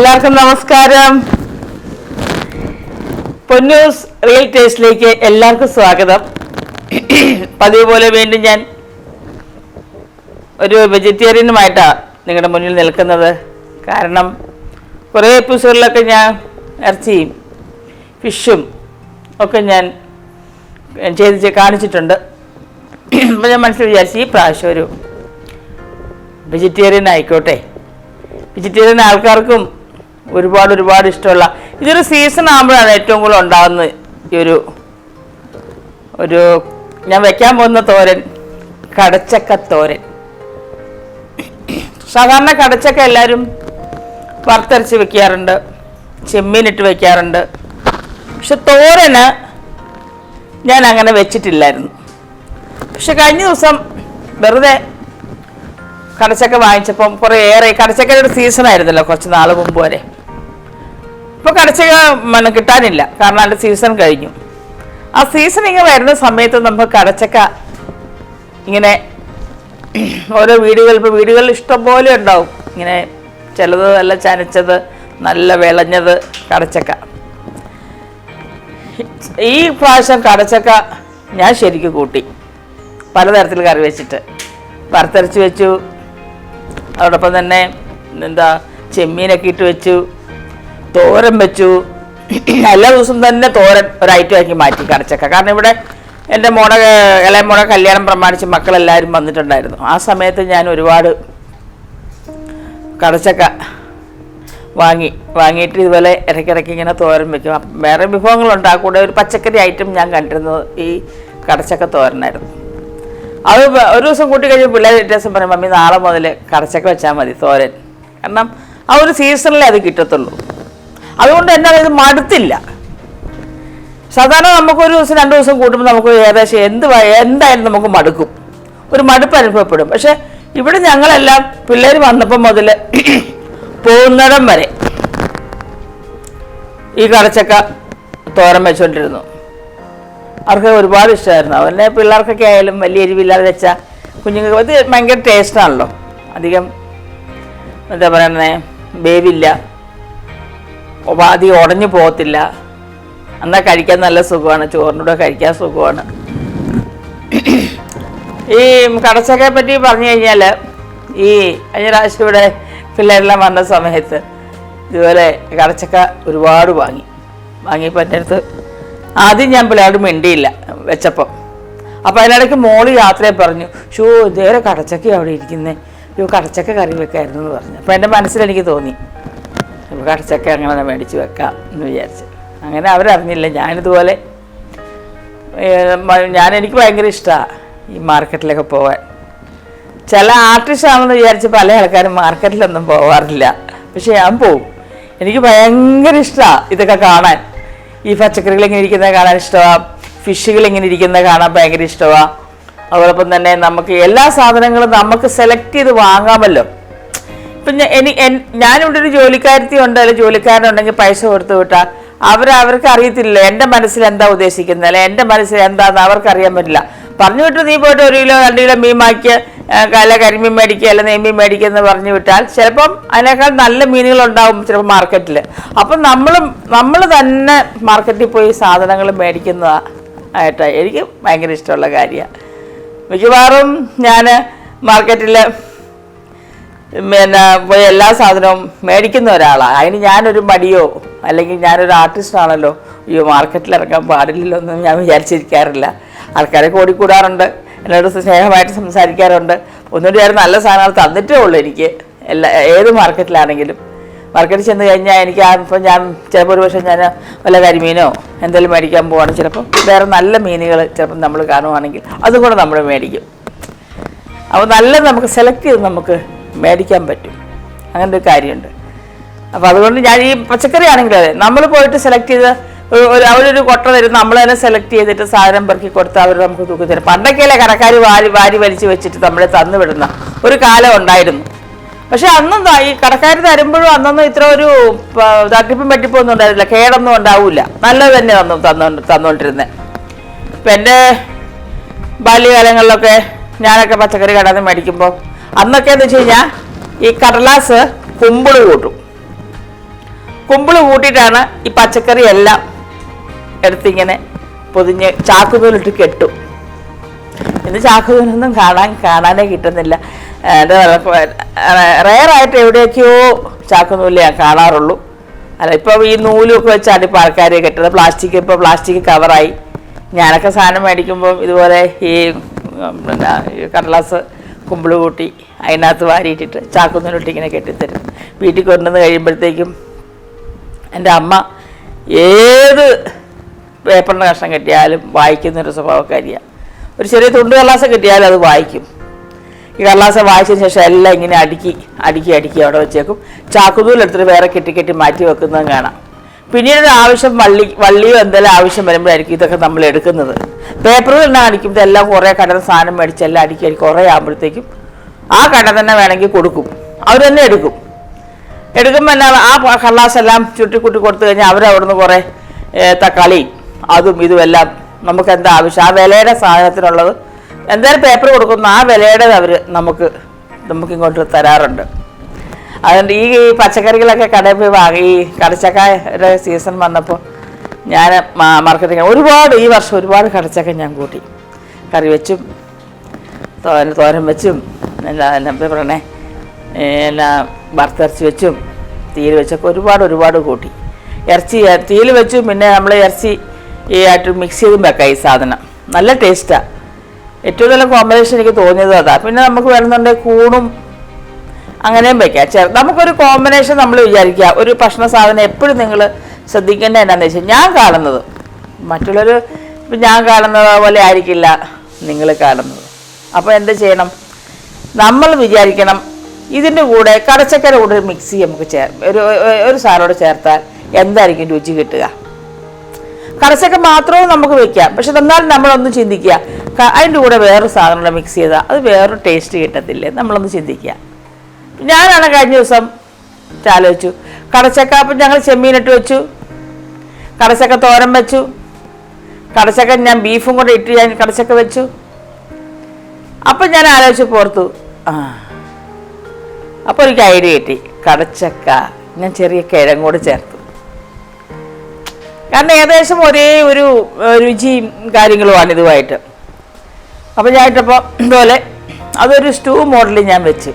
എല്ലാവർക്കും നമസ്കാരം. പൊന്നൂസ് റിയൽ ടേസ്റ്റിലേക്ക് എല്ലാവർക്കും സ്വാഗതം. പതിവ് പോലെ വീണ്ടും ഞാൻ ഒരു വെജിറ്റേറിയനുമായിട്ടാണ് നിങ്ങളുടെ മുന്നിൽ നിൽക്കുന്നത്. കാരണം കുറേ എപ്പിസോഡിലൊക്കെ ഞാൻ ഇറച്ചിയും ഫിഷും ഒക്കെ ഞാൻ ചെയ്ത് കാണിച്ചിട്ടുണ്ട്. അപ്പോൾ ഞാൻ മനസ്സിൽ വിചാരിച്ചു ഈ പ്രാവശ്യം ഒരു വെജിറ്റേറിയൻ ആയിക്കോട്ടെ. വെജിറ്റേറിയൻ ആൾക്കാർക്കും ഒരുപാട് ഇഷ്ടമുള്ള ഇതൊരു സീസൺ ആകുമ്പോഴാണ് ഏറ്റവും കൂടുതൽ ഉണ്ടാകുന്നത്. ഈ ഒരു ഞാൻ വെക്കാൻ പോകുന്ന തോരൻ കടച്ചക്ക തോരൻ. സാധാരണ കടച്ചക്ക എല്ലാവരും വറുത്തരച്ച് വെക്കാറുണ്ട്, ചെമ്മീനിട്ട് വെക്കാറുണ്ട്. പക്ഷെ തോരന് ഞാൻ അങ്ങനെ വെച്ചിട്ടില്ലായിരുന്നു. പക്ഷെ കഴിഞ്ഞ ദിവസം വെറുതെ കടച്ചക്ക വാങ്ങിച്ചപ്പം കുറേയേറെ കടച്ചക്കയുടെ ഒരു സീസൺ ആയിരുന്നല്ലോ കുറച്ച് നാൾ മുമ്പ് വരെ. ഇപ്പോൾ കടച്ചക്ക കിട്ടാനില്ല, കാരണം അതിൻ്റെ സീസൺ കഴിഞ്ഞു. ആ സീസൺ ഇങ്ങനെ വരുന്ന സമയത്ത് നമുക്ക് കടച്ചക്ക ഇങ്ങനെ ഓരോ വീടുകൾ, ഇപ്പോൾ വീടുകളിൽ ഇഷ്ടംപോലെ ഉണ്ടാവും ഇങ്ങനെ, ചിലത് നല്ല ചനച്ചത്, നല്ല വിളഞ്ഞത് കടച്ചക്ക. ഈ പ്രാവശ്യം കടച്ചക്ക ഞാൻ ശരിക്കും കൂട്ടി, പലതരത്തിൽ കറി വെച്ചിട്ട് വറുത്തരച്ച് വെച്ചു. അതോടൊപ്പം തന്നെ ചെമ്മീനൊക്കെ ഇട്ട് വെച്ചു, തോരൻ വെച്ചു. എല്ലാ ദിവസവും തന്നെ തോരൻ ഒരു ഐറ്റം ആക്കി മാറ്റി കടച്ചക്ക. കാരണം ഇവിടെ എൻ്റെ ഇളയ മോടെ കല്യാണം പ്രമാണിച്ച് മക്കളെല്ലാവരും വന്നിട്ടുണ്ടായിരുന്നു. ആ സമയത്ത് ഞാൻ ഒരുപാട് കടച്ചക്ക വാങ്ങിയിട്ട് ഇതുപോലെ ഇടയ്ക്കിടയ്ക്ക് ഇങ്ങനെ തോരൻ വെക്കും. വേറെ വിഭവങ്ങളുണ്ട്, ആ കൂടെ ഒരു പച്ചക്കറി ഐറ്റം ഞാൻ കണ്ടിരുന്നത് ഈ കടച്ചക്ക തോരനായിരുന്നു. അത് ഒരു ദിവസം കൂട്ടി കഴിഞ്ഞപ്പോൾ പിള്ളേർ വ്യത്യാസം പറയും, മമ്മി നാളെ മുതൽ കടച്ചക്ക വെച്ചാൽ മതി തോരൻ. കാരണം ആ ഒരു സീസണിലേ അത് കിട്ടത്തുള്ളൂ. അതുകൊണ്ട് തന്നെ ഇത് മടുത്തില്ല. സാധാരണ നമുക്കൊരു ദിവസം 2 ദിവസം കൂട്ടുമ്പോൾ നമുക്ക് ഏകദേശം എന്തായാലും നമുക്ക് മടുക്കും, ഒരു മടുപ്പ് അനുഭവപ്പെടും. പക്ഷെ ഇവിടെ ഞങ്ങളെല്ലാം പിള്ളേർ വന്നപ്പോൾ മുതൽ പോകുന്നിടം വരെ ഈ കടച്ചക്ക തോരൻ വെച്ചുകൊണ്ടിരുന്നു. അവർക്ക് ഒരുപാട് ഇഷ്ടമായിരുന്നു. അവരുടെ പിള്ളേർക്കൊക്കെ ആയാലും വലിയ എരിവില്ലാതെ വെച്ചാൽ കുഞ്ഞുങ്ങൾക്ക് ഇത് ഭയങ്കര ടേസ്റ്റാണല്ലോ. അധികം എന്താ പറയുന്നത്, വേവില്ല, അധികം ഉടഞ്ഞു പോകത്തില്ല. എന്നാൽ കഴിക്കാൻ നല്ല സുഖമാണ്, ചോറിനൂടെ കഴിക്കാൻ സുഖമാണ്. ഈ കടച്ചക്കയെ പറ്റി പറഞ്ഞു കഴിഞ്ഞാൽ, ഈ കഴിഞ്ഞ പ്രാവശ്യം ഇവിടെ പിള്ളേരെല്ലാം വന്ന സമയത്ത് ഇതുപോലെ കടച്ചക്ക ഒരുപാട് വാങ്ങിയപ്പോൾ എൻ്റെ അടുത്ത് ആദ്യം ഞാൻ പിള്ളേരോട് മിണ്ടിയില്ല വെച്ചപ്പം. അപ്പോൾ അതിനിടയ്ക്ക് മോള് യാത്രയെ പറഞ്ഞു, ഷോ ഇതേറെ കടച്ചക്ക അവിടെ ഇരിക്കുന്നത്, കടച്ചക്ക കറി വെക്കായിരുന്നു എന്ന് പറഞ്ഞു. അപ്പോൾ എൻ്റെ മനസ്സിലെനിക്ക് തോന്നി കടച്ചക്ക അങ്ങനെ മേടിച്ച് വെക്കാം എന്ന് വിചാരിച്ചു. അങ്ങനെ അവരറിഞ്ഞില്ല. ഞാനിതുപോലെ എനിക്ക് ഭയങ്കര ഇഷ്ടമാണ് ഈ മാർക്കറ്റിലൊക്കെ പോകാൻ. ചില ആർട്ടിസ്റ്റാണെന്ന് വിചാരിച്ച് പല ആൾക്കാരും മാർക്കറ്റിലൊന്നും പോകാറില്ല, പക്ഷെ ഞാൻ പോവും. എനിക്ക് ഭയങ്കര ഇഷ്ടമാണ് ഇതൊക്കെ കാണാൻ. ഈ പച്ചക്കറികൾ ഇങ്ങനെ ഇരിക്കുന്നത് കാണാൻ ഇഷ്ടമാണ്, ഫിഷുകൾ ഇങ്ങനെ ഇരിക്കുന്നത് കാണാൻ ഭയങ്കര ഇഷ്ടമാണ്. അതോടൊപ്പം തന്നെ നമുക്ക് എല്ലാ സാധനങ്ങളും നമുക്ക് സെലക്ട് ചെയ്ത് വാങ്ങാമല്ലോ. ഇപ്പം ഞാനിവിടെ ഒരു ജോലിക്കാരത്തി ഉണ്ട്, അല്ലെങ്കിൽ ജോലിക്കാരനുണ്ടെങ്കിൽ പൈസ കൊടുത്തു വിട്ടാൽ അവർക്ക് അറിയത്തില്ല എൻ്റെ മനസ്സിൽ എന്താ ഉദ്ദേശിക്കുന്നത്, അല്ലെ എൻ്റെ മനസ്സിൽ എന്താന്ന് അവർക്ക് അറിയാൻ പറ്റില്ല. പറഞ്ഞു വിട്ട് നീ പോയിട്ട് 1 കിലോ 2 കിലോ മീൻ വാങ്ങിക്കുക, അല്ല കരിമീൻ മേടിക്കുക, അല്ല നെയ്മീൻ മേടിക്കുക എന്ന് പറഞ്ഞു വിട്ടാൽ ചിലപ്പം അതിനേക്കാൾ നല്ല മീനുകളുണ്ടാവും ചിലപ്പോൾ മാർക്കറ്റിൽ. അപ്പം നമ്മൾ തന്നെ മാർക്കറ്റിൽ പോയി സാധനങ്ങൾ മേടിക്കുന്നതായിട്ടാണ് എനിക്ക് ഭയങ്കര ഇഷ്ടമുള്ള കാര്യമാണ്. മിക്കവാറും ഞാൻ മാർക്കറ്റിൽ പോയി എല്ലാ സാധനവും മേടിക്കുന്ന ഒരാളാണ്. അതിന് ഞാനൊരു മടിയോ അല്ലെങ്കിൽ ഞാനൊരു ആർട്ടിസ്റ്റാണല്ലോ, മാർക്കറ്റിൽ ഇറങ്ങാൻ പാടില്ലല്ലോ ഒന്നും ഞാൻ വിചാരിച്ചിരിക്കാറില്ല. ആൾക്കാരൊക്കെ ഓടിക്കൂടാറുണ്ട്, എന്നോട് സ്നേഹമായിട്ട് സംസാരിക്കാറുണ്ട്. ഒന്നുകൂടി നല്ല സാധനങ്ങൾ തന്നിട്ടേ ഉള്ളൂ എനിക്ക്. ഏത് മാർക്കറ്റിലാണെങ്കിലും മാർക്കറ്റിൽ ചെന്ന് കഴിഞ്ഞാൽ ഇപ്പം ഞാൻ ചിലപ്പോൾ ഒരു പക്ഷേ ഞാൻ വല്ല കരിമീനോ എന്തെങ്കിലും മേടിക്കാൻ പോവുകയാണെങ്കിൽ ചിലപ്പോൾ വേറെ നല്ല മീനുകൾ ചിലപ്പം നമ്മൾ കാണുവാണെങ്കിൽ അതും കൂടെ നമ്മൾ മേടിക്കും. അപ്പോൾ നല്ലത് നമുക്ക് സെലക്ട് ചെയ്ത് നമുക്ക് മേടിക്കാൻ പറ്റും, അങ്ങനെ ഒരു കാര്യമുണ്ട്. അപ്പോൾ അതുകൊണ്ട് ഞാൻ ഈ പച്ചക്കറി ആണെങ്കിലും അതെ, നമ്മൾ പോയിട്ട് സെലക്ട് ചെയ്ത് അവരൊരു കൊട്ട തരും, നമ്മൾ തന്നെ സെലക്ട് ചെയ്തിട്ട് സാധനം പെറുക്കി കൊടുത്ത് അവർ നമുക്ക് തൂക്കി തരും. പണ്ടൊക്കെയല്ലേ കടക്കാർ വാരി വലിച്ച് വെച്ചിട്ട് നമ്മളെ തന്നു വിടുന്ന ഒരു കാലം ഉണ്ടായിരുന്നു. പക്ഷെ അന്നും ഈ കടക്കാർ തരുമ്പോഴും അന്നൊന്നും ഇത്ര ഒരു തട്ടിപ്പും വെട്ടിപ്പും ഒന്നും ഉണ്ടായിരുന്നില്ല, കേടൊന്നും ഉണ്ടാവില്ല, നല്ലത് തന്നെ തന്നുകൊണ്ടിരുന്നത്. ഇപ്പം എൻ്റെ ബാല്യകാലങ്ങളിലൊക്കെ ഞാനൊക്കെ പച്ചക്കറി കടയിൽ നിന്ന് മേടിക്കുമ്പോൾ അന്നൊക്കെ എന്ന് വെച്ച് കഴിഞ്ഞാൽ ഈ കടലാസ് കുമ്പിൾ കൂട്ടും. കുമ്പിള് കൂട്ടിയിട്ടാണ് ഈ പച്ചക്കറി എല്ലാം എടുത്തിങ്ങനെ പൊതിഞ്ഞ് ചാക്കുനൂലിട്ട് കെട്ടും. ഇന്ന് ചാക്കുനൂലൊന്നും കാണാനേ കിട്ടുന്നില്ല. എന്താ പറയുക, റെയറായിട്ട് എവിടെയൊക്കെയോ ചാക്കുനൂല് ഞാൻ കാണാറുള്ളൂ. അല്ല, ഇപ്പോൾ ഈ നൂലൊക്കെ വെച്ചാണ് ഇപ്പോൾ ആൾക്കാർ കെട്ടുന്നത്. ഇപ്പോൾ പ്ലാസ്റ്റിക് കവറായി. ഞാനൊക്കെ സാധനം മേടിക്കുമ്പോൾ ഇതുപോലെ ഈ കടലാസ് കുമ്പിള് കൂട്ടി അതിനകത്ത് വാരിയിട്ടിട്ട് ചാക്കുനൂലിട്ട് ഇങ്ങനെ കെട്ടിത്തരും. വീട്ടിൽ കൊണ്ടുവന്ന് കഴിയുമ്പോഴത്തേക്കും എൻ്റെ അമ്മ ഏത് പേപ്പറിൻ്റെ കഷ്ണം കിട്ടിയാലും വായിക്കുന്നൊരു സ്വഭാവക്കാരിയാണ്. ഒരു ചെറിയ തുണ്ട് കടലാസ് കിട്ടിയാലും അത് വായിക്കും. ഈ കടലാസ് വായിച്ചതിന് ശേഷം എല്ലാം ഇങ്ങനെ അടുക്കി അവിടെ വെച്ചേക്കും. ചാക്കുനൂലെടുത്തിട്ട് വേറെ കെട്ടി മാറ്റി വെക്കുന്നതും കാണാം. പിന്നീട് ആവശ്യം വള്ളിയോ എന്തെങ്കിലും ആവശ്യം വരുമ്പോഴായിരിക്കും ഇതൊക്കെ നമ്മൾ എടുക്കുന്നത്. പേപ്പറുകൾ തന്നെ അടിക്കുമ്പോൾ എല്ലാം കുറേ കടന്ന സാധനം മേടിച്ച് എല്ലാം അടുക്കി കുറേ ആകുമ്പോഴത്തേക്കും ആ കട തന്നെ വേണമെങ്കിൽ കൊടുക്കും. അവർ തന്നെ എടുക്കുമ്പോൾ എന്നാ ആ കടലാസ് എല്ലാം ചുട്ടിക്കുട്ടി കൊടുത്തു കഴിഞ്ഞാൽ അവരവിടുന്ന് കുറേ തക്കാളി അതും ഇതുമെല്ലാം നമുക്ക് എന്താ ആവശ്യം, ആ വിലയുടെ സാധനത്തിനുള്ളത് എന്തായാലും പേപ്പർ കൊടുക്കുന്ന ആ വിലയുടെ അവർ നമുക്ക് ഇങ്ങോട്ട് തരാറുണ്ട്. അതുകൊണ്ട് ഈ പച്ചക്കറികളൊക്കെ കടയിൽ പോയി വാങ്ങി, ഈ കടച്ചക്കയുടെ സീസൺ വന്നപ്പോൾ ഞാൻ മാർക്കറ്റിൽ ഈ വർഷം ഒരുപാട് കടച്ചക്ക ഞാൻ കൂട്ടി. കറി വെച്ചും തോരൻ വെച്ചും എന്താ പറയണേ വറുത്തിറച്ചി വെച്ചും തീയിൽ വെച്ചൊക്കെ ഒരുപാട് കൂട്ടി. തീയിൽ വെച്ചും പിന്നെ നമ്മൾ ഇറച്ചി ആയിട്ട് മിക്സ് ചെയ്തും വെക്കാം. ഈ സാധനം നല്ല ടേസ്റ്റാണ്. ഏറ്റവും നല്ല കോമ്പിനേഷൻ എനിക്ക് തോന്നിയത് അതാ. പിന്നെ നമുക്ക് വരുന്നുണ്ടെങ്കിൽ കൂണും അങ്ങനെയും വയ്ക്കാം. നമുക്കൊരു കോമ്പിനേഷൻ നമ്മൾ വിചാരിക്കുക. ഒരു ഭക്ഷണ സാധനം എപ്പോഴും നിങ്ങൾ ശ്രദ്ധിക്കേണ്ടത് എന്നാന്ന് വെച്ചാൽ, ഞാൻ കാണുന്നത് മറ്റുള്ളവർ ഞാൻ കാണുന്നത് പോലെ ആയിരിക്കില്ല നിങ്ങൾ കാണുന്നത്. അപ്പോൾ എന്ത് ചെയ്യണം, നമ്മൾ വിചാരിക്കണം ഇതിൻ്റെ കൂടെ കടച്ചക്കര കൂടെ ഒരു മിക്സി നമുക്ക് ഒരു സാധനോട് ചേർത്താൽ എന്തായിരിക്കും രുചി കിട്ടുക. കടച്ചക്ക മാത്രവും നമുക്ക് വെക്കാം, പക്ഷെ എന്നാലും നമ്മളൊന്ന് ചിന്തിക്കുക, അതിൻ്റെ കൂടെ വേറൊരു സാധനം മിക്സ് ചെയ്താൽ അത് വേറൊരു ടേസ്റ്റ് കിട്ടത്തില്ലേ, നമ്മളൊന്ന് ചിന്തിക്കുക. ഞാനാണ് കഴിഞ്ഞ ദിവസം ആലോചിച്ചു, കടച്ചക്ക അപ്പം ഞങ്ങൾ ചെമ്മീനിട്ട് വെച്ചു, കടച്ചക്ക തോരൻ വെച്ചു, കടച്ചക്ക ഞാൻ ബീഫും കൂടെ ഇട്ട് ഞാൻ കടച്ചക്ക വെച്ചു. അപ്പം ഞാൻ ആലോചിച്ച് പോർത്തു, അപ്പോൾ എനിക്ക് ഐഡിയ കിട്ടി. കടച്ചക്ക ഞാൻ ചെറിയ കിഴങ്ങ് കൂടെ ചേർത്തു. കാരണം ഏകദേശം ഒരേ ഒരു രുചിയും കാര്യങ്ങളുമാണ് ഇതുമായിട്ട്. അപ്പോൾ ഞാനിട്ടപ്പോൾ ഇതുപോലെ അതൊരു സ്റ്റൂ മോഡലിൽ ഞാൻ വെച്ച്,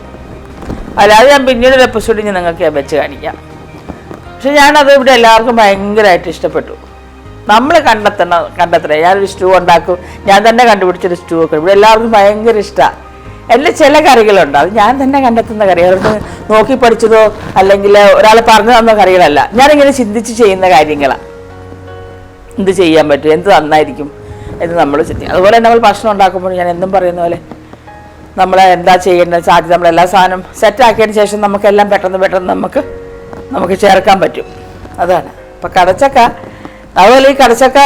അല്ലാതെ ഞാൻ പിന്നീട് ഒരു എപ്പിസോഡിൽ നിങ്ങൾക്ക് ഞാൻ വെച്ച് കാണിക്കാം. പക്ഷെ ഞാനത് ഇവിടെ എല്ലാവർക്കും ഭയങ്കരമായിട്ട് ഇഷ്ടപ്പെട്ടു. നമ്മൾ കണ്ടെത്തണേ. ഞാനൊരു സ്റ്റൂ ഉണ്ടാക്കും, ഞാൻ തന്നെ കണ്ടുപിടിച്ചൊരു സ്റ്റൂ ഒക്കെ ഇവിടെ എല്ലാവർക്കും ഭയങ്കര ഇഷ്ടമാണ്. എല്ലാ ചില കറികളുണ്ട്, അത് ഞാൻ തന്നെ കണ്ടെത്തുന്ന കറികൾ, നോക്കി പഠിച്ചതോ അല്ലെങ്കിൽ ഒരാൾ പറഞ്ഞു തന്ന കറികളല്ല, ഞാനിങ്ങനെ ചിന്തിച്ച് ചെയ്യുന്ന കാര്യങ്ങളാണ്. എന്ത് ചെയ്യാൻ പറ്റും, എന്ത് നന്നായിരിക്കും എന്ന് നമ്മൾ ചിന്തിക്കും. അതുപോലെ നമ്മൾ ഭക്ഷണം ഉണ്ടാക്കുമ്പോൾ ഞാൻ എന്നും പറയുന്ന പോലെ നമ്മൾ എന്താ ചെയ്യേണ്ടത് സാധ്യത നമ്മളെല്ലാ സാധനം സെറ്റാക്കിയതിന് ശേഷം നമുക്കെല്ലാം പെട്ടെന്ന് നമുക്ക് ചേർക്കാൻ പറ്റും. അതാണ് ഇപ്പം കടച്ചക്ക. അതുപോലെ ഈ കടച്ചക്ക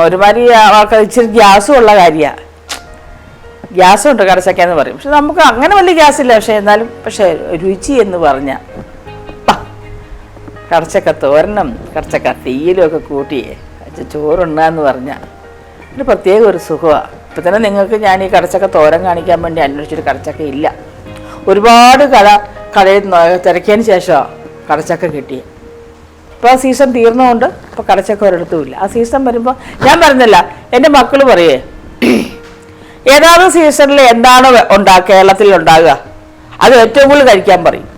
ഒരുമാതിരി ആൾക്കാർ ഇച്ചിരി ഗ്യാസും ഉള്ള കാര്യമാണ്. ഗ്യാസുണ്ട് കടച്ചക്ക എന്ന് പറയും, പക്ഷെ നമുക്ക് അങ്ങനെ വലിയ ഗ്യാസില്ല. പക്ഷേ രുചി എന്ന് പറഞ്ഞാൽ കടച്ചക്ക തോരനും കടച്ചക്ക തീയിലും ഒക്കെ കൂട്ടിയേ ചോറുണ്ണാന്ന് പറഞ്ഞാൽ ഒരു പ്രത്യേക ഒരു സുഖമാണ്. ഇപ്പം തന്നെ നിങ്ങൾക്ക് ഞാൻ ഈ കടച്ചക്ക തോരൻ കാണിക്കാൻ വേണ്ടി അന്വേഷിച്ചൊരു കടച്ചക്ക ഇല്ല. ഒരുപാട് കടയിൽ തിരക്കിയതിന് ശേഷമാണ് കടച്ചക്ക കിട്ടിയത്. ഇപ്പോൾ ആ സീസൺ തീർന്നുകൊണ്ട് ഇപ്പോൾ കടച്ചക്ക ഒരിടത്തും ഇല്ല. ആ സീസൺ വരുമ്പോൾ ഞാൻ പറഞ്ഞില്ല, എൻ്റെ മക്കൾ പറയേ ഏതാണ്ട് സീസണിൽ എന്താണോ കേരളത്തിൽ ഉണ്ടാകുക അത് ഏറ്റവും കൂടുതൽ കഴിക്കാൻ പറയും.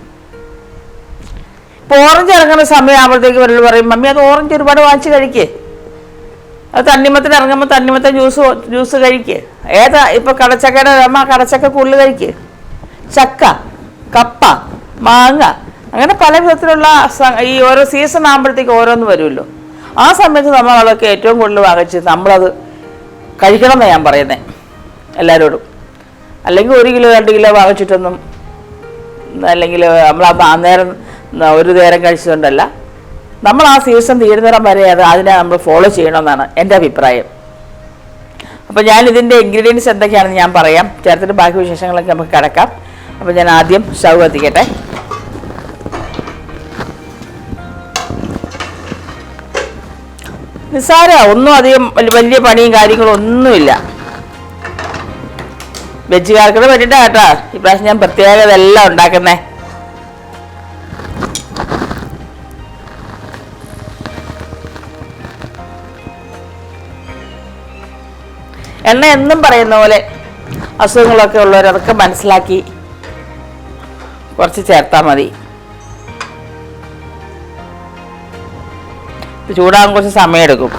ഇപ്പോൾ ഓറഞ്ച് ഇറങ്ങുന്ന സമയമാകുമ്പോഴത്തേക്ക് വരൽ പറയും, മമ്മി അത് ഓറഞ്ച് ഒരുപാട് വാങ്ങിച്ച് കഴിക്കേ, അത് തണ്ണിമത്തിന് ഇറങ്ങുമ്പോൾ തണ്ണിമത്തൻ ജ്യൂസ് കഴിക്കുക. ഏതാ ഇപ്പോൾ കടച്ചക്കയുടെ അമ്മ കടച്ചക്ക കൂടുതൽ കഴിക്കുക. ചക്ക, കപ്പ, മാങ്ങ, അങ്ങനെ പല വിധത്തിലുള്ള ഈ ഓരോ സീസൺ ആകുമ്പോഴത്തേക്ക് ഓരോന്ന് വരുമല്ലോ. ആ സമയത്ത് നമ്മൾ അതൊക്കെ ഏറ്റവും കൂടുതൽ വാങ്ങിച്ച് നമ്മളത് കഴിക്കണം എന്നാണ് ഞാൻ പറയുന്നത് എല്ലാവരോടും. അല്ലെങ്കിൽ 1 കിലോ 2 കിലോ വാങ്ങിച്ചിട്ടൊന്നും, അല്ലെങ്കിൽ നമ്മൾ അന്നേരം ഒരു നേരം കഴിച്ചുകൊണ്ടല്ല, നമ്മൾ ആ സീസൺ തീരുന്നിടം വരെ അതിനെ നമ്മൾ ഫോളോ ചെയ്യണമെന്നാണ് എൻ്റെ അഭിപ്രായം. അപ്പോൾ ഞാൻ ഇതിൻ്റെ ഇൻഗ്രീഡിയൻസ് എന്തൊക്കെയാണെന്ന് ഞാൻ പറയാം, ചേർത്തിട്ട് ബാക്കി വിശേഷങ്ങളൊക്കെ നമുക്ക് കിടക്കാം. അപ്പോൾ ഞാൻ ആദ്യം സ്റ്റൗ കത്തിക്കട്ടെ. നിസ്സാര ഒന്നും അധികം വലിയ പണിയും കാര്യങ്ങളും ഒന്നുമില്ല. വെജുകാർക്കിടെ വേണ്ടിയിട്ടാണ് കേട്ടോ ഇപ്രാവശ്യം ഞാൻ പ്രത്യേകത എല്ലാം ഉണ്ടാക്കുന്നേ. എണ്ണ എന്നും പറയുന്ന പോലെ അസുഖങ്ങളൊക്കെ ഉള്ളവർ അതൊക്കെ മനസ്സിലാക്കി കുറച്ച് ചേർത്താൽ മതി. ചൂടാകാൻ കുറച്ച് സമയമെടുക്കും.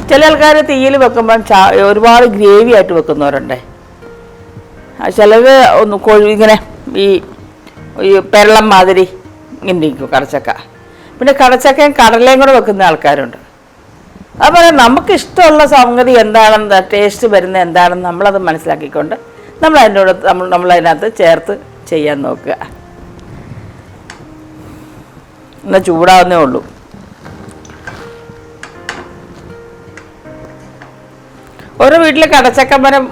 ചില ആൾക്കാർ തീയിൽ വെക്കുമ്പം ഒരുപാട് ഗ്രേവി ആയിട്ട് വെക്കുന്നവരുണ്ട്. ചിലത് ഇങ്ങനെ ഈ പെരളം മാതിരി ഇങ്ങനെ ഇരിക്കും കടച്ചക്ക. പിന്നെ കടച്ചക്കയും കടലയും കൂടെ വെക്കുന്ന ആൾക്കാരുണ്ട്. അതുപോലെ നമുക്ക് ഇഷ്ടമുള്ള സംഗതി എന്താണെന്ന്, ടേസ്റ്റ് വരുന്നത് എന്താണെന്ന് നമ്മളത് മനസ്സിലാക്കിക്കൊണ്ട് നമ്മളതിനകത്ത് ചേർത്ത് ചെയ്യാൻ നോക്കുക. എന്നാൽ ചൂടാവുന്നേ ഉള്ളൂ. ഓരോ വീട്ടിൽ കടച്ചക്കമരം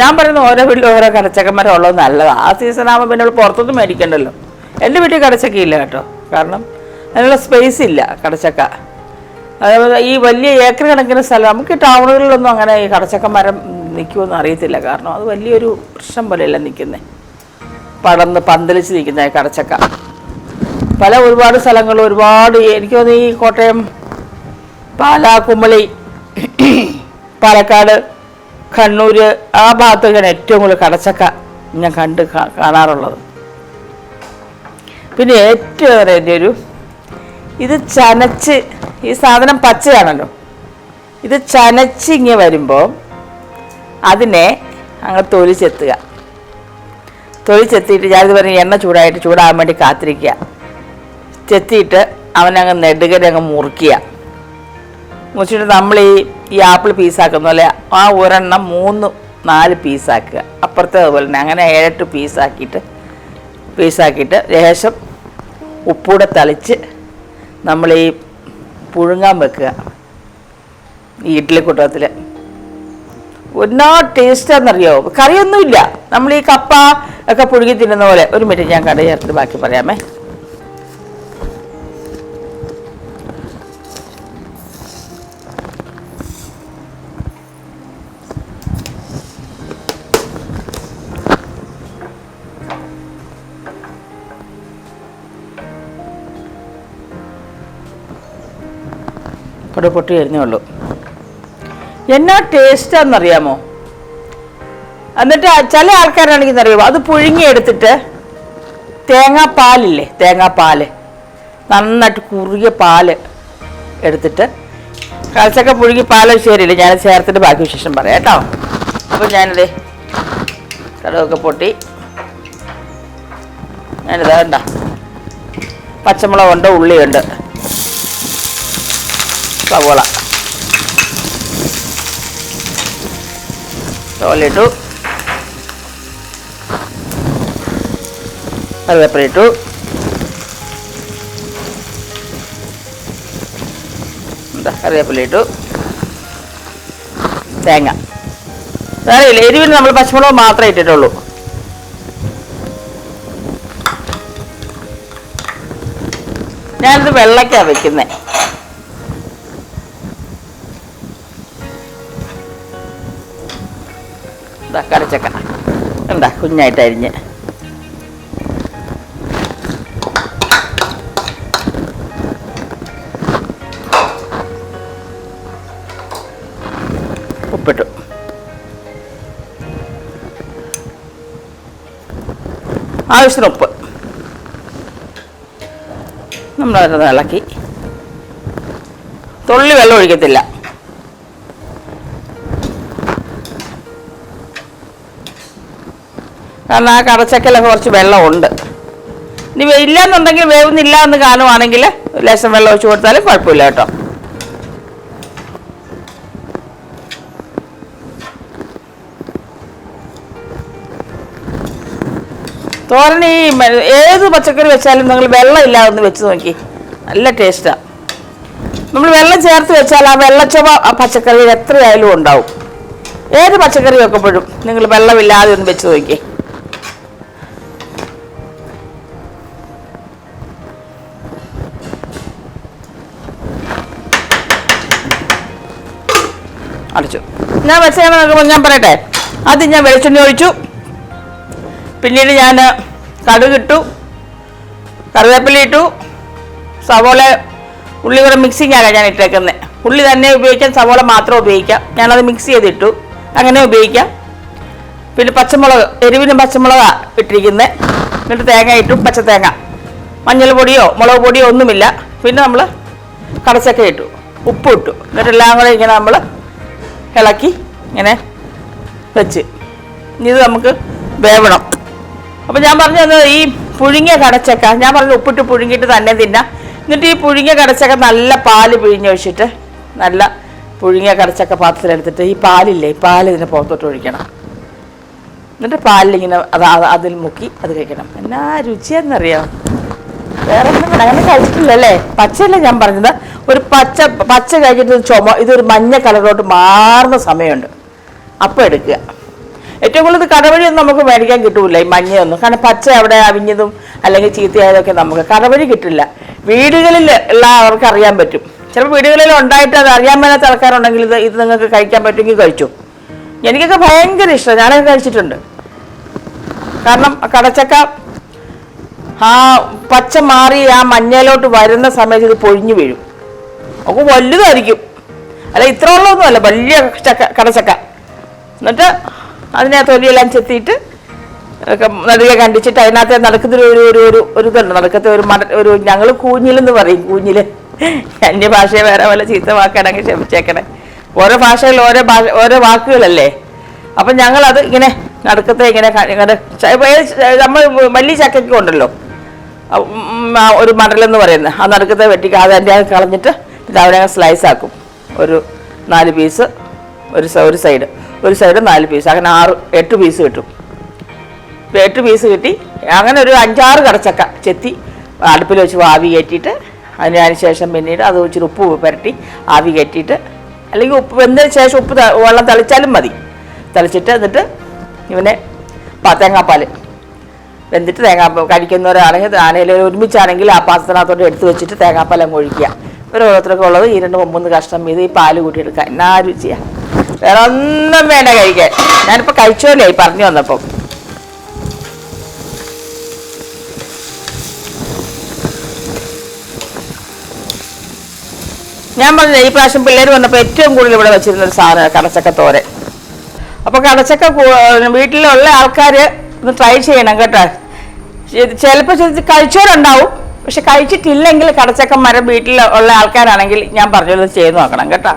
ഞാൻ പറയുന്ന ഓരോ വീട്ടിലും ഓരോ കടച്ചക്കമരം ഉള്ളത് നല്ലതാണ്. ആ സീസണാകുമ്പോൾ പിന്നെ പുറത്തൊന്നും മേടിക്കണ്ടല്ലോ. എൻ്റെ വീട്ടിൽ കടച്ചക്കയില്ല കേട്ടോ, കാരണം അതിനുള്ള സ്പേസ് ഇല്ല കടച്ചക്ക. അതേപോലെ ഈ വലിയ ഏക്കർ കണക്കിന് സ്ഥലം നമുക്ക് ടൗണുകളിലൊന്നും അങ്ങനെ ഈ കടച്ചക്ക മരം നിൽക്കുമെന്ന് അറിയത്തില്ല. കാരണം അത് വലിയൊരു വൃക്ഷം പോലെയല്ല നിൽക്കുന്നത്, പടർന്ന് പന്തലിച്ച് നിൽക്കുന്ന കടച്ചക്ക. ഒരുപാട് സ്ഥലങ്ങളിൽ ഒരുപാട്, എനിക്ക് തോന്നുന്നു ഈ കോട്ടയം, പാലാ, കുമളി, പാലക്കാട്, കണ്ണൂർ ആ ഭാഗത്തൊക്കെയാണ് ഏറ്റവും കൂടുതൽ കടച്ചക്ക ഞാൻ കാണാറുള്ളത്. പിന്നെ ഏറ്റവും വലിയൊരു ഇത് ചനച്ച്, ഈ സാധനം പച്ചയാണല്ലോ, ഇത് ചനച്ച് ഇങ്ങനെ വരുമ്പോൾ അതിനെ അങ്ങ് തൊലിച്ചെത്തുക. തൊലിച്ചെത്തിയിട്ട് ഞാനിത് പറഞ്ഞ് എണ്ണ ചൂടാകാൻ വേണ്ടി കാത്തിരിക്കുക. ചെത്തിയിട്ട് അവനങ്ങ് നെടുകരെ അങ്ങ് മുറിക്കുക. മുറിച്ചിട്ട് നമ്മൾ ഈ ആപ്പിൾ പീസാക്കുന്ന പോലെ ആ ഒരെണ്ണം 3-4 പീസാക്കുക. അപ്പുറത്തെ അതുപോലെ തന്നെ അങ്ങനെ 7-8 പീസാക്കിയിട്ട് ലേശം ഉപ്പൂടെ തളിച്ച് നമ്മൾ ഈ പുഴുങ്ങാൻ വെക്കുക. ഈ ഇഡ്ഡലി കൂട്ടത്തിൽ എന്നാ ടേസ്റ്റാണെന്നറിയോ. കറിയൊന്നുമില്ല, നമ്മൾ ഈ കപ്പ ഒക്കെ പുഴുങ്ങി തിന്നുന്ന പോലെ. ഒരു മിനിറ്റ് ഞാൻ കട ചേർത്തിട്ട് ബാക്കി പറയാമേ. പൊട്ടി വരുന്നേ ഉള്ളൂ. എന്നാ ടേസ്റ്റാണെന്നറിയാമോ. എന്നിട്ട് ചില ആൾക്കാരാണെങ്കിൽ അറിയാമോ, അത് പുഴുങ്ങിയെടുത്തിട്ട് തേങ്ങാപ്പാലില്ലേ, തേങ്ങാപ്പാല് നന്നായിട്ട് കുറുകിയ പാല് എടുത്തിട്ട്, കടച്ചക്ക പുഴുങ്ങി പാല് ശരിയില്ല, ഞാൻ ചേർത്തിട്ട് ബാക്കി വിശേഷം പറയാം കേട്ടോ. അപ്പോൾ ഞാനിത് കടുകൊക്കെ പൊട്ടി, ഞാനിത് വേണ്ട പച്ചമുളകുണ്ട്, ഉള്ളിയുണ്ട്, സവോള തോലിട്ടു, കറിവേപ്പില ഇട്ടു, കറിവേപ്പില ഇട്ടു, തേങ്ങ. അറിയില്ല, എരിവിന് നമ്മൾ പച്ചമുളക് മാത്രമേ ഇട്ടിട്ടുള്ളൂ. ഞാനിത് വെള്ളയ്ക്കാണ് വെക്കുന്നത്. കടച്ചക്ക എന്താ കുഞ്ഞായിട്ട് അരിഞ്ഞ് ഉപ്പിട്ടു. ആവശ്യത്തിന് ഉപ്പ് നമ്മളത് ഇളക്കി. തുള്ളി വെള്ളം ഒഴിക്കത്തില്ല. കാരണം ആ കടച്ചക്കയിലൊക്കെ കുറച്ച് വെള്ളമുണ്ട്. ഇനി ഇല്ലയെന്നുണ്ടെങ്കിൽ വേവുന്നില്ല എന്ന് കാണുവാണെങ്കിൽ ലേശം വെള്ളം ഒഴിച്ച് കൊടുത്താലും കുഴപ്പമില്ല കേട്ടോ. തോരൻ ഏത് പച്ചക്കറി വെച്ചാലും നിങ്ങൾ വെള്ളം ഇല്ലാതെ ഒന്ന് വെച്ച് നോക്കി, നല്ല ടേസ്റ്റാണ്. നമ്മൾ വെള്ളം ചേർത്ത് വെച്ചാൽ ആ വെള്ളച്ചൊവ ആ പച്ചക്കറിയിൽ എത്രയായാലും ഉണ്ടാവും. ഏത് പച്ചക്കറി വെക്കുമ്പോഴും നിങ്ങൾ വെള്ളമില്ലാതെ ഒന്ന് വെച്ച് നോക്കി. അടച്ചു. ഞാൻ വെച്ചാൽ നോക്കുമ്പോൾ ഞാൻ പറയട്ടെ, ആദ്യം ഞാൻ വെളിച്ചെണ്ണ ഒഴിച്ചു, പിന്നീട് ഞാൻ കടുകിട്ടു, കറിവേപ്പില ഇട്ടു, സവോള ഉള്ളി കൂടെ മിക്സിങ് ആകാൻ ഞാൻ ഇട്ടേക്കുന്നത്. ഉള്ളി തന്നെ ഉപയോഗിക്കാം, സവോള മാത്രം ഉപയോഗിക്കാം. ഞാനത് മിക്സ് ചെയ്തിട്ടു, അങ്ങനെ ഉപയോഗിക്കാം. പിന്നെ പച്ചമുളക്, എരിവിനും പച്ചമുളകാണ് ഇട്ടിരിക്കുന്നത്. എന്നിട്ട് തേങ്ങ ഇട്ടു, പച്ചത്തേങ്ങ, മഞ്ഞൾ പൊടിയോ മുളക് പൊടിയോ ഒന്നുമില്ല. പിന്നെ നമ്മൾ കടച്ചക്ക ഇട്ടു, ഉപ്പ് ഇട്ടു. എന്നിട്ടെല്ലാം കൂടെ ഇങ്ങനെ നമ്മൾ ഇളക്കി ഇങ്ങനെ വെച്ച് ഇത് നമുക്ക് വേവണം. അപ്പോൾ ഞാൻ പറഞ്ഞു തന്നത് ഈ പുഴുങ്ങിയ കടച്ചക്ക, ഞാൻ പറഞ്ഞു ഉപ്പിട്ട് പുഴുങ്ങിയിട്ട് തന്നെ തിന്നാം. എന്നിട്ട് ഈ പുഴുങ്ങിയ കടച്ചക്ക നല്ല പാല് പിഴിഞ്ഞൊഴിച്ചിട്ട് നല്ല പുഴുങ്ങിയ കടച്ചക്ക പാത്രത്തിലെടുത്തിട്ട് ഈ പാലില്ലേ, ഈ പാൽ ഇതിനെ പുറത്തോട്ട് ഒഴിക്കണം. എന്നിട്ട് പാലിലിങ്ങനെ അതിൽ മുക്കി അത് കഴിക്കണം. എന്നാ രുചിയെന്നറിയാം. വേറെ ഒന്നും അങ്ങനെ കഴിച്ചിട്ടില്ലല്ലേ? പച്ചയല്ലേ ഞാൻ പറഞ്ഞത്. ഒരു പച്ച കഴിച്ചിട്ട് ഇതൊരു മഞ്ഞ കളറിലോട്ട് മാറുന്ന സമയമുണ്ട്, അപ്പം എടുക്കുക. ഏറ്റവും കൂടുതൽ കടവഴിയൊന്നും നമുക്ക് മേടിക്കാൻ കിട്ടൂല ഈ മഞ്ഞയൊന്നും. കാരണം പച്ച അവിടെ അവിഞ്ഞതും അല്ലെങ്കിൽ ചീത്തയായതൊക്കെ നമുക്ക് കടവഴി കിട്ടില്ല. വീടുകളിൽ ഉള്ളവർക്ക് അറിയാൻ പറ്റും. ചിലപ്പോൾ വീടുകളിൽ ഉണ്ടായിട്ട് അത് അറിയാൻ മേലാത്ത ആൾക്കാരുണ്ടെങ്കിൽ ഇത് നിങ്ങൾക്ക് കഴിക്കാൻ പറ്റുമെങ്കിൽ കഴിച്ചു. എനിക്കൊക്കെ ഭയങ്കര ഇഷ്ടമാണ്, ഞാനൊക്കെ കഴിച്ചിട്ടുണ്ട്. കാരണം കടച്ചക്ക ആ പച്ച മാറി ആ മഞ്ഞയിലോട്ട് വരുന്ന സമയത്ത് ഇത് പൊഴിഞ്ഞു വീഴും. ഒക്കെ വലുതായിരിക്കും, അല്ല ഇത്ര ഉള്ളതൊന്നുമല്ല, വലിയ കടച്ചക്ക. എന്നിട്ട് അതിനെ തൊലിയെല്ലാം ചെത്തിയിട്ട് നടുക കണ്ടിച്ചിട്ട് അതിനകത്ത് നടക്കുന്ന ഒരു ഇതുണ്ട്. നടക്കത്തെ ഒരു ഞങ്ങൾ കൂഞ്ഞിലെന്ന് പറയും. കൂഞ്ഞില് അന്യ ഭാഷയെ വേറെ വല്ല ചീത്ത വാക്കാണെങ്കിൽ ക്ഷമിച്ചേക്കണേ. ഓരോ ഭാഷയിൽ ഓരോ വാക്കുകളല്ലേ. അപ്പം ഞങ്ങളത് ഇങ്ങനെ നടുക്കത്തെ ഇങ്ങനെ നമ്മൾ വലിയ ചക്കയ്ക്ക് ഉണ്ടല്ലോ ഒരു മടലെന്ന് പറയുന്നത്, ആ നടുക്കത്തെ വെട്ടിക്ക് അത് അതിൻ്റെ കളഞ്ഞിട്ട് ഇത് അവിടെ സ്ലൈസ് ആക്കും. ഒരു 4 പീസ് ഒരു സൈഡ് 4 പീസ്, അങ്ങനെ 8 പീസ് കിട്ടും. 8 പീസ് കിട്ടി. അങ്ങനെ ഒരു 5-6 കടച്ചക്ക ചെത്തി അടുപ്പിൽ വെച്ച് ആവി കയറ്റിയിട്ട് അതിന് ശേഷം പിന്നീട് അത് വെച്ചിട്ട് ഉപ്പ് പുരട്ടി ആവി കയറ്റിയിട്ട്, അല്ലെങ്കിൽ ഉപ്പ് വെന്തതിന് ശേഷം ഉപ്പ് വെള്ളം തളിച്ചാലും മതി. തളിച്ചിട്ട് എന്നിട്ട് ഇവനെ തേങ്ങാപ്പാൽ വെന്തിട്ട് കഴിക്കുന്നവരാണെങ്കിൽ ആനയിൽ ഒരുമിച്ചാണെങ്കിൽ ആ പാത്രത്തിനകത്തോട്ട് എടുത്ത് വെച്ചിട്ട് തേങ്ങാപ്പാലം ഒഴിക്കുക. ഓരോരുത്തർക്കും ഉള്ളത് 2-3 കഷ്ണം ഇത് ഈ പാല് കൂട്ടിയെടുക്കുക. എന്നാ രുചിയാ, വേറെ ഒന്നും വേണ്ട കഴിക്കാൻ. ഞാനിപ്പോൾ കഴിച്ചോല്ലേ ഈ പറഞ്ഞു വന്നപ്പം. ഞാൻ പറഞ്ഞില്ല, ഈ പ്രാവശ്യം പിള്ളേർ വന്നപ്പോൾ ഏറ്റവും കൂടുതൽ ഇവിടെ വെച്ചിരുന്നൊരു സാധനം കടച്ചക്ക തോരൻ. അപ്പോൾ കടച്ചക്ക വീട്ടിലുള്ള ആൾക്കാർ ഒന്ന് ട്രൈ ചെയ്യണം കേട്ടോ. ചിലപ്പോൾ കഴിച്ചവരുണ്ടാവും, പക്ഷെ കഴിച്ചിട്ടില്ലെങ്കിൽ കടച്ചക്ക മരം വീട്ടിൽ ഉള്ള ആൾക്കാരാണെങ്കിൽ ഞാൻ പറഞ്ഞത് ചെയ്ത് നോക്കണം കേട്ടോ.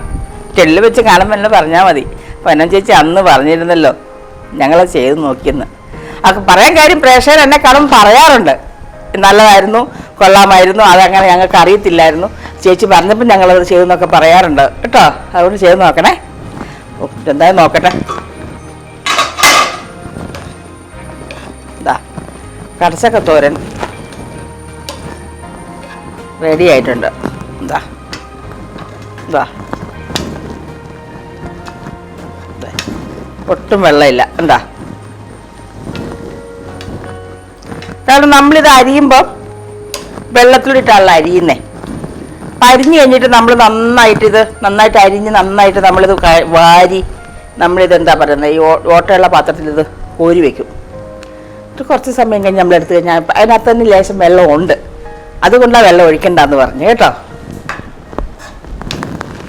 ടെല്ല് വെച്ച് കാണുമ്പോൾ എന്നെ പറഞ്ഞാൽ മതി. പൊന്നം ചേച്ചി അന്ന് പറഞ്ഞിരുന്നല്ലോ ഞങ്ങളത് ചെയ്ത് നോക്കിയെന്ന്. അത് പറയാൻ കാര്യം പ്രേക്ഷകർ എന്നെ കാണുമ്പോൾ പറയാറുണ്ട്, നല്ലതായിരുന്നു, കൊള്ളാമായിരുന്നു, അതങ്ങനെ ഞങ്ങൾക്ക് അറിയത്തില്ലായിരുന്നു, ചേച്ചി പറഞ്ഞപ്പോൾ ഞങ്ങളത് ചെയ്തെന്നൊക്കെ പറയാറുണ്ട് കേട്ടോ. അതുകൊണ്ട് ചെയ്ത് നോക്കണേ. എന്തായാലും നോക്കട്ടെ. ഇതാ കടച്ചക്ക തോരൻ റെഡി ആയിട്ടുണ്ട്. ഇതാ ഇതാ ഒട്ടും വെള്ളമില്ല. എന്താ, കാരണം നമ്മളിത് അരിയുമ്പോൾ വെള്ളത്തിലിട്ടാണല്ലോ അരിയുന്നേ. അരിഞ്ഞു കഴിഞ്ഞിട്ട് നമ്മൾ നന്നായിട്ട് അരിഞ്ഞ് നന്നായിട്ട് നമ്മളിത് വാരി നമ്മളിത് എന്താ പറയുന്നത്, ഈ ഓട്ടയുള്ള പാത്രത്തിൽ ഇത് കോരി വയ്ക്കും. കുറച്ച് സമയം കഴിഞ്ഞ് നമ്മളെടുത്ത് കഴിഞ്ഞാൽ അതിനകത്ത് തന്നെ ലേശം വെള്ളമുണ്ട്, അതുകൊണ്ടാണ് വെള്ളം ഒഴിക്കണ്ടെന്ന് പറഞ്ഞു കേട്ടോ.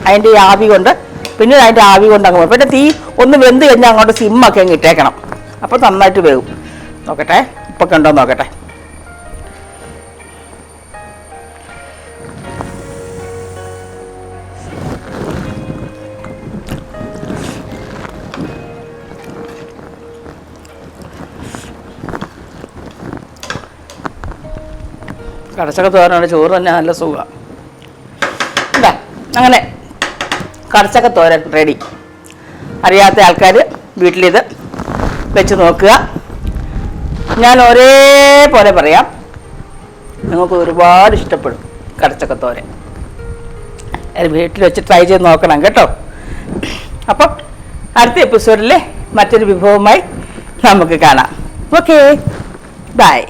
അതിൻ്റെ ആവി കൊണ്ട് അങ്ങ് പോകും. പിന്നെ തീ ഒന്ന് വെന്ത് കഴിഞ്ഞാൽ അങ്ങോട്ട് സിമ്മൊക്കെ അങ്ങ് ഇട്ടേക്കണം. അപ്പോൾ നന്നായിട്ട് വേവും. നോക്കട്ടെ ഉപ്പൊക്കെ ഉണ്ടോ നോക്കട്ടെ. കടച്ചക്ക തോരനാണ്, ചോറ് തന്നെ നല്ല സുഖമാണ്. എന്താ അങ്ങനെ കടച്ചക്ക തോരൻ റെഡി. അറിയാത്ത ആൾക്കാർ വീട്ടിലിത് വെച്ച് നോക്കുക. ഞാൻ ഒരേപോലെ പറയാം, നിങ്ങൾക്ക് ഒരുപാട് ഇഷ്ടപ്പെടും കടച്ചക്ക തോരൻ. വീട്ടിൽ വെച്ച് ട്രൈ ചെയ്ത് നോക്കണം കേട്ടോ. അപ്പം അടുത്ത എപ്പിസോഡിൽ മറ്റൊരു വിഭവമായി നമുക്ക് കാണാം. Okay, by.